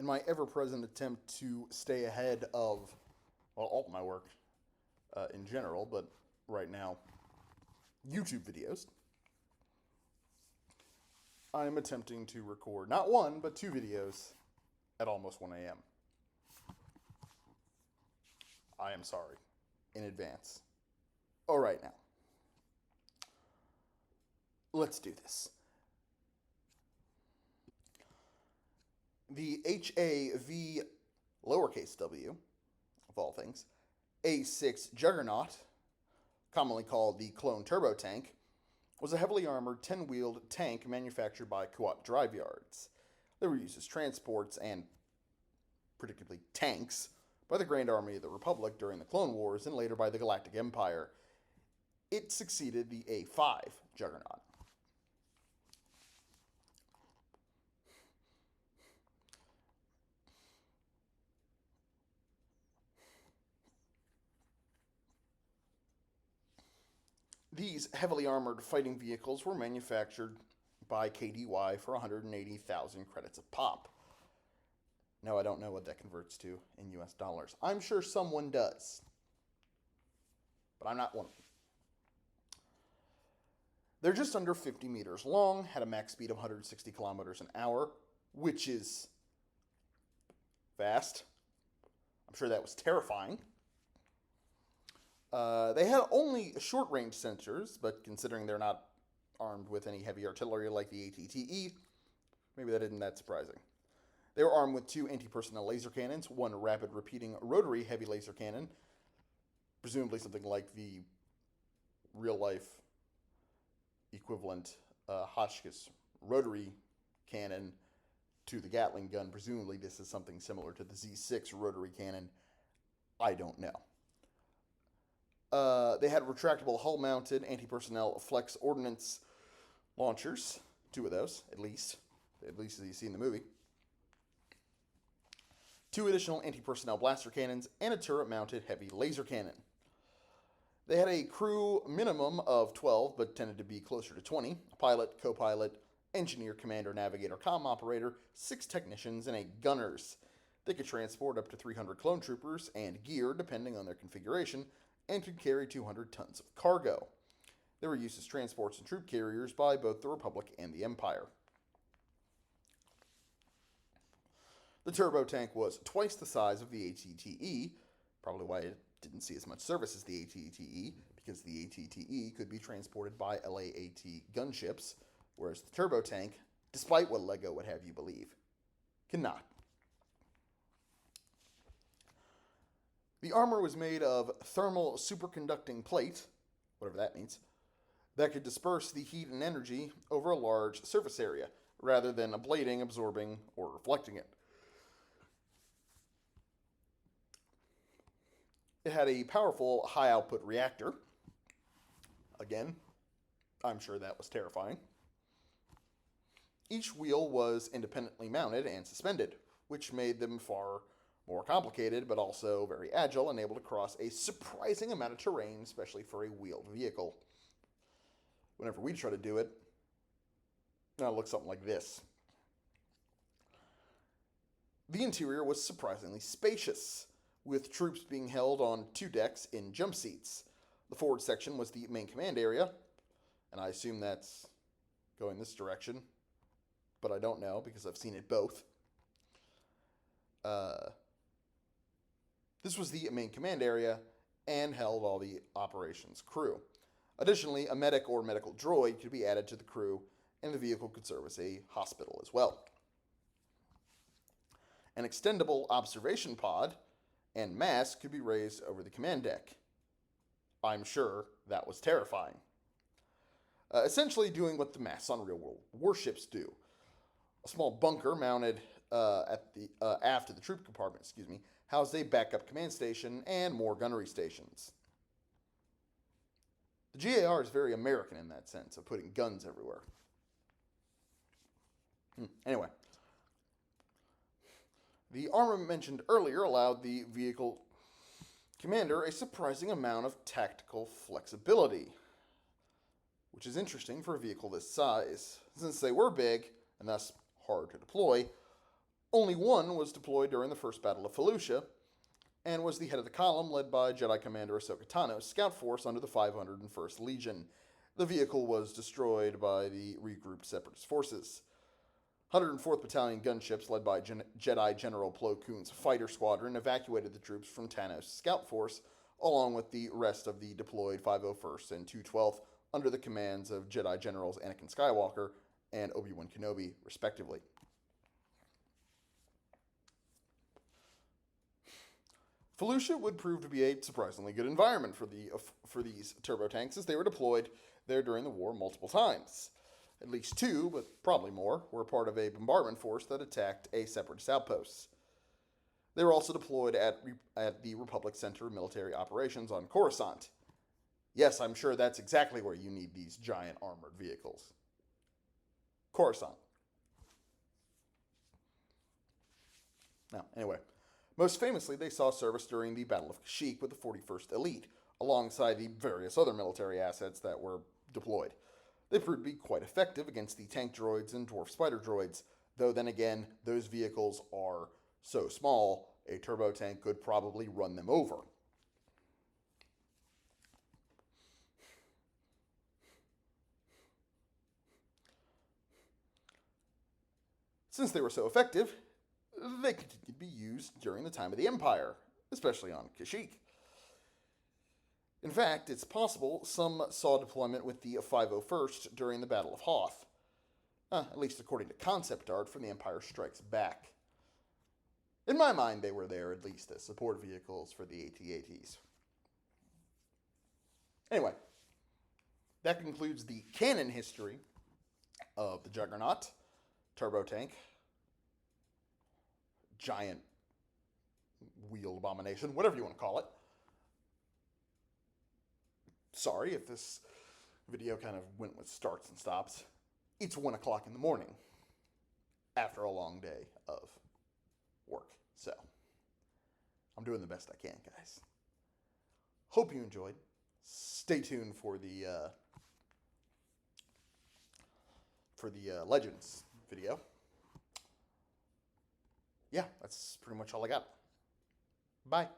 in my ever-present attempt to stay ahead of, well, all my work in general, but right now, YouTube videos, I'm attempting to record not one, but two videos at almost 1 a.m. I am sorry in advance. All right, now, let's do this. The HAV lowercase w, of all things, A6 Juggernaut, commonly called the Clone Turbo Tank, was a heavily armored 10-wheeled tank manufactured by Co-op Drive Yards. They were used as transports and, predictably, tanks by the Grand Army of the Republic during the Clone Wars and later by the Galactic Empire. It succeeded the A5 Juggernaut. These heavily armored fighting vehicles were manufactured by KDY for 180,000 credits a pop. Now, I don't know what that converts to in US dollars. I'm sure someone does, but I'm not one of them. They're just under 50 meters long, had a max speed of 160 kilometers an hour, which is fast. I'm sure that was terrifying. They had only short-range sensors, but considering they're not armed with any heavy artillery like the ATTE, maybe that isn't that surprising. They were armed with two anti-personnel laser cannons, one rapid repeating rotary heavy laser cannon, presumably something like the real-life equivalent Hotchkiss rotary cannon to the Gatling gun. Presumably this is something similar to the Z6 rotary cannon. I don't know. They had retractable hull-mounted anti-personnel flex ordnance launchers, two of those, at least as you see in the movie. Two additional anti-personnel blaster cannons, and a turret-mounted heavy laser cannon. They had a crew minimum of 12, but tended to be closer to 20, a pilot, co-pilot, engineer, commander, navigator, comm operator, 6 technicians, and 8 gunners. They could transport up to 300 clone troopers and gear, depending on their configuration, and could carry 200 tons of cargo. They were used as transports and troop carriers by both the Republic and the Empire. The turbo tank was twice the size of the ATTE, probably why it didn't see as much service as the ATTE, because the ATTE could be transported by LAAT gunships, whereas the turbo tank, despite what LEGO would have you believe, cannot. The armor was made of thermal superconducting plate, whatever that means, that could disperse the heat and energy over a large surface area, rather than ablating, absorbing, or reflecting it. It had a powerful high-output reactor. Again, I'm sure that was terrifying. Each wheel was independently mounted and suspended, which made them far more complicated, but also very agile and able to cross a surprising amount of terrain, especially for a wheeled vehicle. Whenever we try to do it, it looks something like this. The interior was surprisingly spacious, with troops being held on 2 decks in jump seats. The forward section was the main command area, and I assume that's going this direction, but I don't know because I've seen it both. This was the main command area and held all the operations crew. Additionally, a medic or medical droid could be added to the crew, and the vehicle could serve as a hospital as well. An extendable observation pod and mast could be raised over the command deck. I'm sure that was terrifying. Essentially doing what the masts on real-world warships do. A small bunker mounted at the aft of the troop compartment, housed a backup command station and more gunnery stations. The GAR is very American in that sense of putting guns everywhere. Anyway, the armor mentioned earlier allowed the vehicle commander a surprising amount of tactical flexibility, which is interesting for a vehicle this size. Since they were big and thus hard to deploy, Only one was deployed during the First Battle of Fallujah, and was the head of the column led by Jedi Commander Ahsoka Tano's scout force under the 501st Legion. The vehicle was destroyed by the regrouped Separatist forces. 104th Battalion gunships, led by Jedi General Plo Koon's fighter squadron, evacuated the troops from Tano's scout force, along with the rest of the deployed 501st and 212th, under the commands of Jedi Generals Anakin Skywalker and Obi-Wan Kenobi, respectively. Fallujah would prove to be a surprisingly good environment for these turbo tanks, as they were deployed there during the war multiple times. At least two, but probably more, were part of a bombardment force that attacked a Separatist outpost. They were also deployed at the Republic Center of Military Operations on Coruscant. Yes, I'm sure that's exactly where you need these giant armored vehicles. Coruscant. Now, anyway, most famously, they saw service during the Battle of Kashyyyk with the 41st Elite, alongside the various other military assets that were deployed. They proved to be quite effective against the tank droids and dwarf spider droids, though then again, those vehicles are so small, a turbo tank could probably run them over. Since they were so effective, they continued to be used during the time of the Empire, especially on Kashyyyk. In fact, it's possible some saw deployment with the 501st during the Battle of Hoth, at least according to concept art from The Empire Strikes Back. In my mind, they were there at least as support vehicles for the AT-ATs. Anyway, that concludes the canon history of the Juggernaut, turbo tank, giant wheel abomination, whatever you want to call it. Sorry if this video kind of went with starts and stops. It's 1 o'clock in the morning after a long day of work. So, I'm doing the best I can, guys. Hope you enjoyed. Stay tuned for the Legends video. Yeah, that's pretty much all I got. Bye.